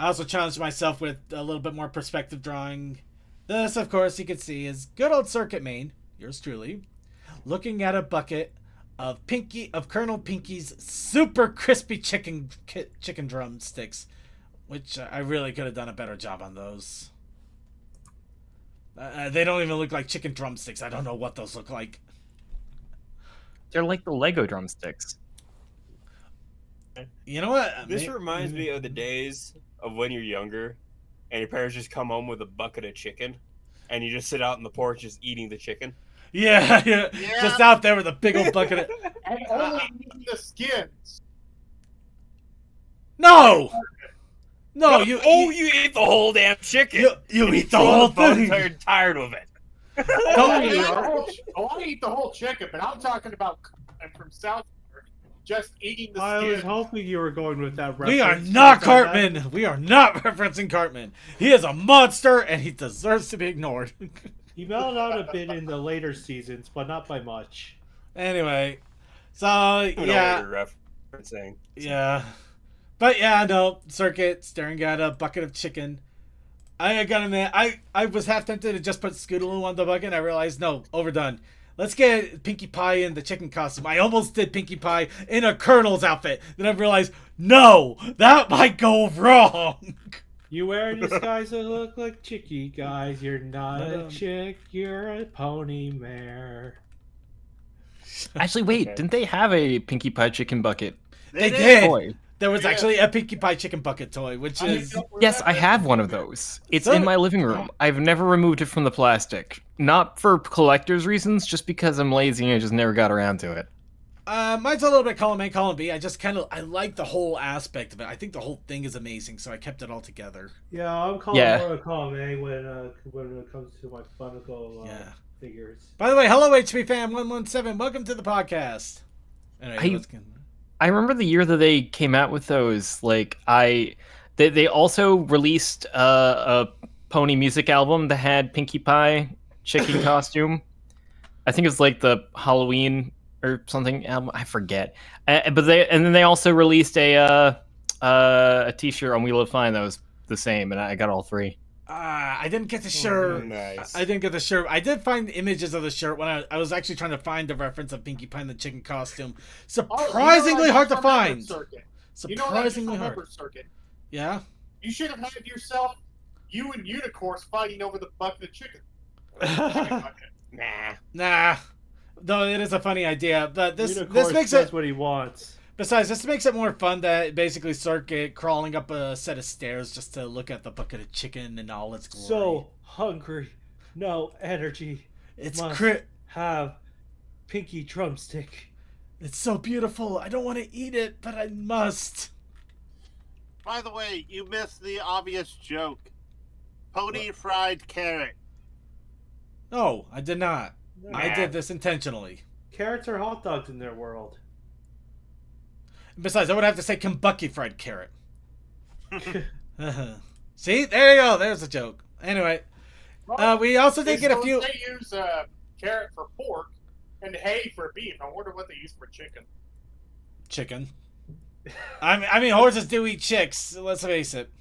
I also challenged myself with a little bit more perspective drawing. This, of course, you can see is good old Circuit Main, yours truly, looking at a bucket of Colonel Pinky's super crispy chicken drumsticks, which I really could have done a better job on those. They don't even look like chicken drumsticks. I don't know what those look like. They're like the Lego drumsticks. You know what? This reminds me of the days of when you're younger and your parents just come home with a bucket of chicken and you just sit out on the porch just eating the chicken. Yeah. Just out there with a big old bucket of... And only eating the skins. No, you eat the whole damn chicken. You eat the whole thing. I'm tired of it. I eat the whole chicken, but I'm talking about from South Park, just eating the I skin. was hoping you were going with that reference. We are not Cartman. We are not referencing Cartman. He is a monster, and he deserves to be ignored. He mellowed out a bit in the later seasons, but not by much. Anyway, so I don't know yeah, what you're referencing. yeah, but yeah, no, Circuit staring at a bucket of chicken. I gotta admit, I was half tempted to just put Scootaloo on the bucket, and I realized, no, overdone. Let's get Pinkie Pie in the chicken costume. I almost did Pinkie Pie in a Colonel's outfit. Then I realized, no, that might go wrong. You wear disguise that look like chickie guys. You're not a chick, you're a pony mare. Actually, wait, Okay. didn't they have a Pinkie Pie chicken bucket They did. toy? There was actually a Pinkie Pie chicken bucket toy, which is... Yes, I have one of those. It's So- in my living room. I've never removed it from the plastic. Not for collector's reasons, just because I'm lazy and I just never got around to it. Mine's a little bit column A, column B. I just I like the whole aspect of it. I think the whole thing is amazing, so I kept it all together. Yeah, I'm calling more a column A when it comes to my Funko figures. By the way, hello HP Fam 117. Welcome to the podcast. Anyway, I remember the year that they came out with those. Like they also released a pony music album that had Pinkie Pie chicken costume. I think it was like the Halloween or something album. I forget. But then they also released a T-shirt on We Live Fine that was the same, and I got all three. I didn't get the shirt. Nice. I didn't get the shirt. I did find images of the shirt when I was actually trying to find the reference of Pinkie Pie in the chicken costume. Surprisingly hard to find. Surprisingly hard. Circuit. Yeah? You should have had you and Unicorns fighting over the bucket of chicken. Nah. Though it is a funny idea, but this makes does it... what he wants. Besides, this makes it more fun that basically Circuit crawling up a set of stairs just to look at the bucket of chicken and all its glory. So hungry, no energy. It's must have Pinky drumstick. It's so beautiful. I don't want to eat it, but I must. By the way, you missed the obvious joke. Pony fried carrot. No, I did not. Nah. I did this intentionally. Carrots are hot dogs in their world. Besides, I would have to say Kentucky fried carrot. See? There you go. There's a joke. Anyway, we also did get a few... They use carrot for pork and hay for beef. I wonder what they use for chicken. Chicken. I mean, horses do eat chicks. Let's face it.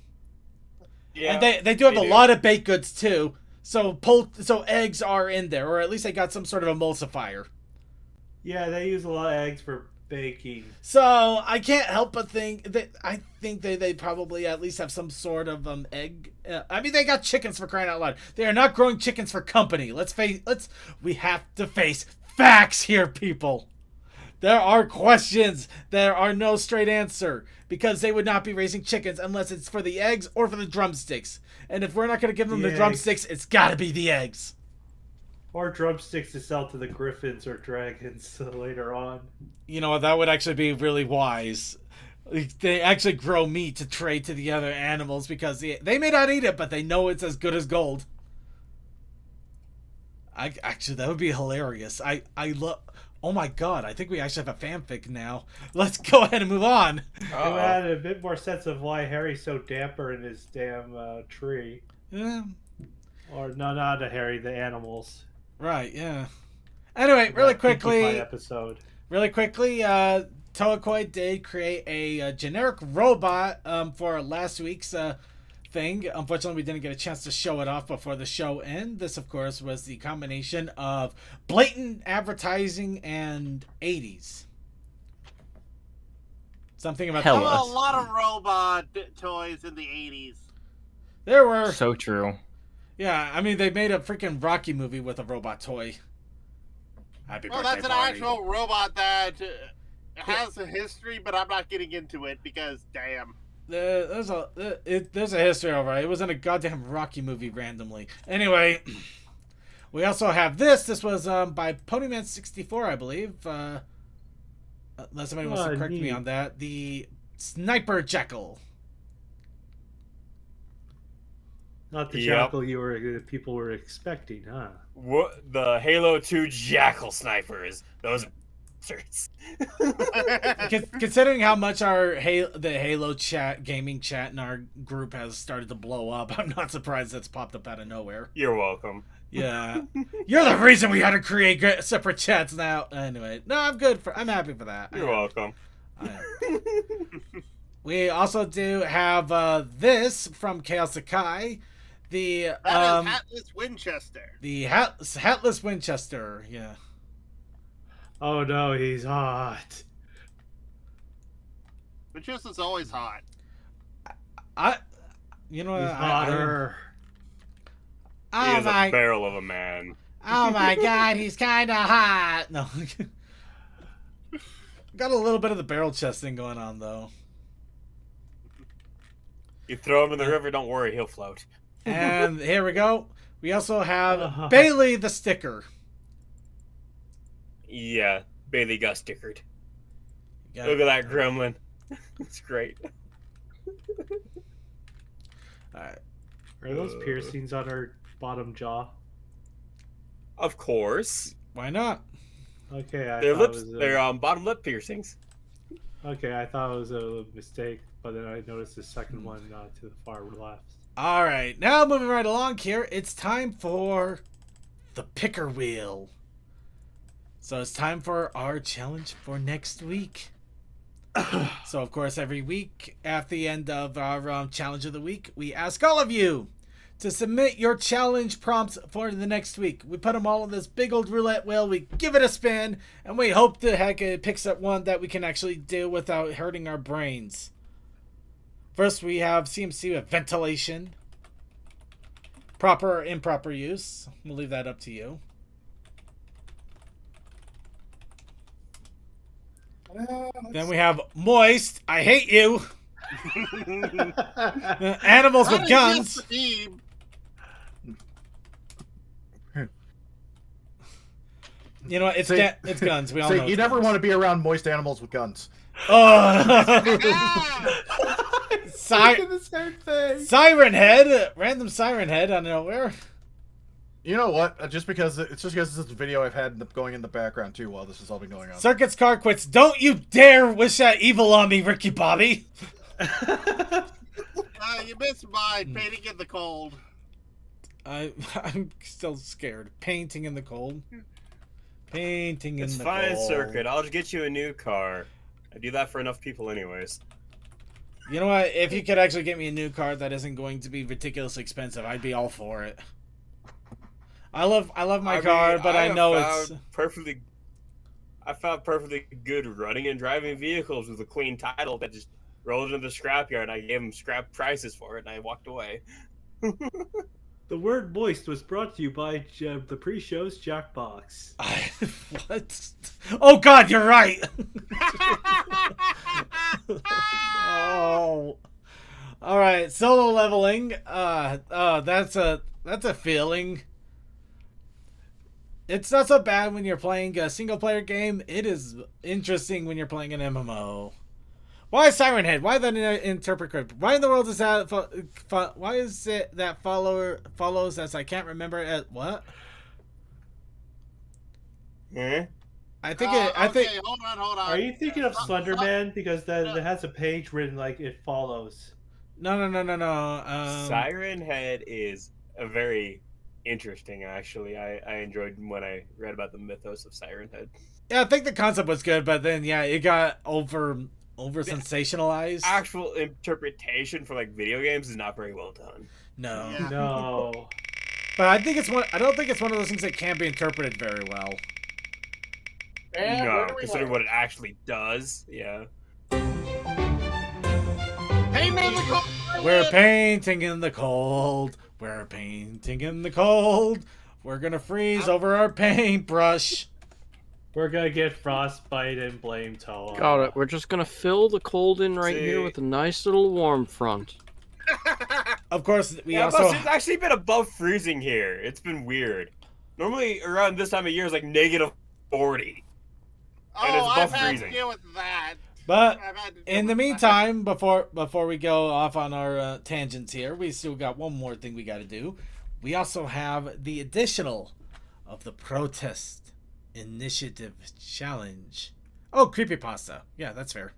Yeah, and they do have a lot of baked goods, too. So eggs are in there, or at least they got some sort of emulsifier. Yeah, they use a lot of eggs for baking. So I can't help but think that they probably at least have some sort of egg. I mean, they got chickens, for crying out loud. They are not growing chickens for company. We have to face facts here, people. There are questions. There are no straight answer, because they would not be raising chickens unless it's for the eggs or for the drumsticks. And if we're not going to give them the drumsticks, it's got to be the eggs. Or drumsticks to sell to the griffins or dragons later on. You know what? That would actually be really wise. They actually grow meat to trade to the other animals, because they may not eat it, but they know it's as good as gold. Actually, that would be hilarious. I love... Oh my god, I think we actually have a fanfic now. Let's go ahead and move on. It would add a bit more sense of why Harry's so damper in his damn tree. Yeah. Or not Harry, the animals. Right, yeah. Anyway, really quickly... episode. Really quickly, Toakoi did create a generic robot for last week's thing. Unfortunately, we didn't get a chance to show it off before the show ended. This, of course, was the combination of blatant advertising and 80s. Something about Hell, There were a lot of robot toys in the 80s. There were. So true. Yeah, I mean, they made a freaking Rocky movie with a robot toy. Happy Well, birthday that's an party. actual robot that has a history, but I'm not getting into it because, damn. There's a history over it. It was in a goddamn Rocky movie randomly. Anyway, we also have this. This was by Ponyman64, I believe. Unless somebody wants to correct me on that. The Sniper Jackal. Not the jackal people were expecting, huh? What the Halo 2 Jackal snipers? Those bastards. Considering how much the Halo gaming chat in our group has started to blow up, I'm not surprised that's popped up out of nowhere. You're welcome. Yeah, you're the reason we had to create separate chats now. Anyway, no, I'm happy for that. You're welcome. We also do have this from Chaos Sakai. That is Hatless Winchester. The Hatless Winchester, yeah. Oh no, he's hot. Winchester's always hot. He's hotter. He is a barrel of a man. Oh my god, he's kind of hot. No. Got a little bit of the barrel chest thing going on, though. You throw him in the river, don't worry, he'll float. And here we go. We also have Bailey the sticker. Yeah, Bailey got stickered. Look at that gremlin. It's great. Alright. Are those piercings on her bottom jaw? Of course. Why not? Okay, they're bottom lip piercings. Okay, I thought it was a mistake, but then I noticed the second one to the far left. Alright, now moving right along here, it's time for the picker wheel. So it's time for our challenge for next week. So, of course, every week at the end of our challenge of the week, we ask all of you to submit your challenge prompts for the next week. We put them all in this big old roulette wheel, we give it a spin, and we hope the heck it picks up one that we can actually do without hurting our brains. First, we have CMC with ventilation. Proper or improper use. We'll leave that up to you. Then we have moist. I hate you. Animals with guns. You know what? It's guns. We all know. You never want to be around moist animals with guns. Oh. Siren head, random siren head out of nowhere. You know what? Just because this is a video I've had going in the background too while this has all been going on. Circuit's car quits. Don't you dare wish that evil on me, Ricky Bobby. You missed mine. Painting in the cold. I'm still scared. Painting in the cold. Painting in the cold. It's fine, Circuit. I'll just get you a new car. I do that for enough people anyways. You know what? If you could actually get me a new car that isn't going to be ridiculously expensive, I'd be all for it. I love my car, but I know it's perfectly. I found perfectly good running and driving vehicles with a clean title that just rolled into the scrapyard. I gave them scrap prices for it, and I walked away. The word moist was brought to you by the pre-show's Jackbox. What? Oh God, you're right. Oh. All right, solo leveling. That's a feeling. It's not so bad when you're playing a single player game. It is interesting when you're playing an MMO. Why Siren Head? Why that interpret crypt? Why in the world is that? Why is it that follows as I can't remember at what? Hmm? I think Hold on. Are you thinking of Slenderman? Because that has a page written like it follows. No. Siren Head is a very interesting. Actually, I enjoyed when I read about the mythos of Siren Head. Yeah, I think the concept was good, but then yeah, it got over sensationalized. Actual interpretation for like video games is not very well done. No. Yeah. No. But I think it's one. I don't think it's one of those things that can be interpreted very well. And where No, do we considering land? what it actually does. Yeah. Hey, man, the cold. We're painting in the cold. We're painting in the cold. We're gonna freeze over our paintbrush. We're gonna get frostbite and blame Toa. Got it. We're just gonna fill the cold in right here See. with a nice little warm front. Of course, we Yeah, also. it's actually been above freezing here. It's been weird. Normally, around this time of year is like -40. And it's Oh, above I've had to freezing. deal with that. But I've had to deal in the with that. meantime, before we go off on our tangents here, we still got one more thing we got to do. We also have the additional of the protest initiative challenge. Oh, creepypasta. Yeah, that's fair.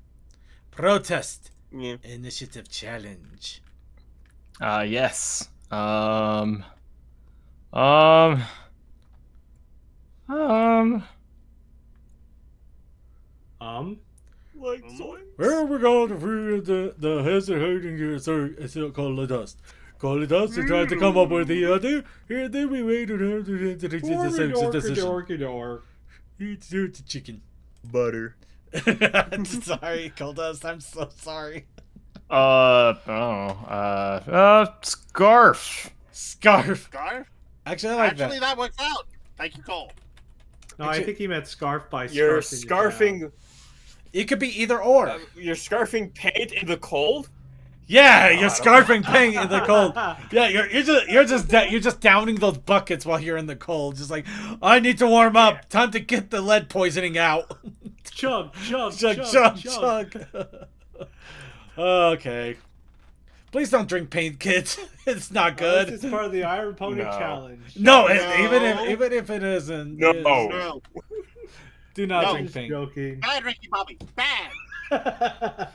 Protest Yeah. initiative challenge. Yes. Um. Um. Like soy. Where we going to free the hesitating call it dust. Call it dust to try to come up with the other. Here, then we wait to Dork. It's the chicken. Butter. Sorry, Coldust. I'm so sorry. Scarf. Scarf. Scarf? Actually, I like Actually, that. that works out. Thank you, Cole. No, I think he meant scarf by You're scarfing your scarfing. It could be either or. You're scarfing paint in the cold. Yeah, you're I scarfing paint in the cold. Yeah, you're just downing those buckets while you're in the cold. Just like, I need to warm up. Time to get the lead poisoning out. Chug, chug, chug. Okay. Please don't drink paint, kids. It's not good. This is part of the Iron Pony No. challenge. No, No. even if it isn't. No. yes. No. Do not No. drink paint. Joking. Bad, Ricky Bobby. Bad.